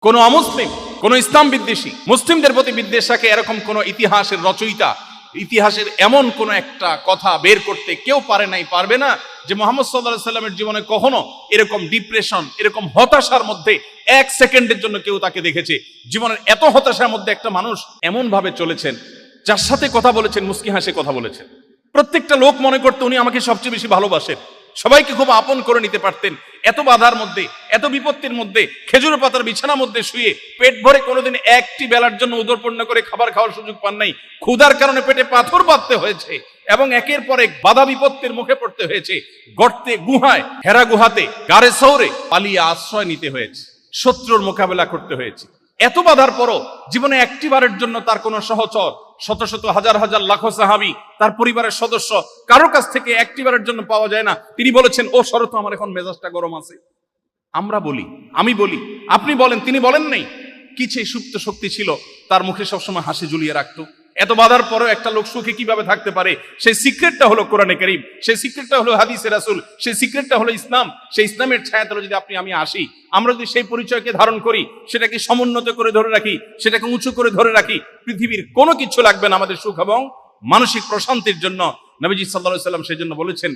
কোন অমুসলিম, কোন ইসলাম বিদ্বেষী, মুসলিমদের প্রতি বিদ্বেষাকে এরকম কোন ইতিহাসের রচয়িতা, ইতিহাসের এমন কোন একটা কথা বের করতে কেউ পারে নাই, পারবে না, যে মুহাম্মদ সাল্লাল্লাহু আলাইহি সাল্লামের জীবনে কখনো এরকম ডিপ্রেশন, এরকম হতাশার মধ্যে এক সেকেন্ডের জন্য কেউ তাকে দেখেছে। জীবনের এত হতাশার মধ্যে একটা মানুষ এমন ভাবে চলেছেন, যার সাথে কথা বলেছেন মুস্কি হাসে কথা বলেছেন। প্রত্যেকটা লোক মনে করতো উনি আমাকে সবচেয়ে বেশি ভালোবাসেন, সবাইকে খুব আপন করে নিতে পারতেন। এত বাধার মধ্যে, এত বিপত্তির মধ্যে, খেজুর পাতার বিছানার মধ্যে শুয়ে পেট ভরে কোনোদিন একটি বেলার জন্য উদরপূর্ণ করে খাবার খাওয়ার সুযোগ পান নাই। ক্ষুধার কারণে পেটে পাথর বাঁধতে হয়েছে এবং একের পর এক বাধা বিপত্তির মুখে পড়তে হয়েছে। গর্তে, গুহায়, হেরা গুহাতে, গারে শহরে পালিয়ে আশ্রয় নিতে হয়েছে, শত্রুর মোকাবেলা করতে হয়েছে। এত বাধার পরও জীবনে একটিবারের জন্য তার কোনো সহচর, শত শত হাজার হাজার লাখো সাহাবী, তার পরিবারের সদস্য, কারোর কাছ থেকে একটিবারের জন্য পাওয়া যায় না তিনি বলেছেন, ও শরত, আমার এখন মেজাজটা গরম আছে। আমরা বলি, আমি বলি, আপনি বলেন, তিনি বলেন নাই। কি সেই সুপ্ত শক্তি ছিল তার মুখে সবসময় হাসি ঝুলিয়ে রাখতো? এত বাধার পরেও একটা লোক সুখে কিভাবে থাকতে পারে? সেই সিক্রেটটা হলো কোরআনে কারীম, সেই সিক্রেটটা হলো হাদিসে রাসূল, সেই সিক্রেটটা হলো ইসলাম। সেই ইসলামের ছায়াতলে যদি আপনি আমি আসি, আমরা যদি সেই পরিচয়কে ধারণ করি, সেটাকে সমুন্নত করে ধরে রাখি, সেটাকে উঁচু করে ধরে রাখি, পৃথিবীর কোনো কিছু লাগবে না আমাদের সুখ এবং মানসিক প্রশান্তির জন্য। নবীজি সাল্লাল্লাহু আলাইহি ওয়াসাল্লাম সেই জন্য বলেছেন,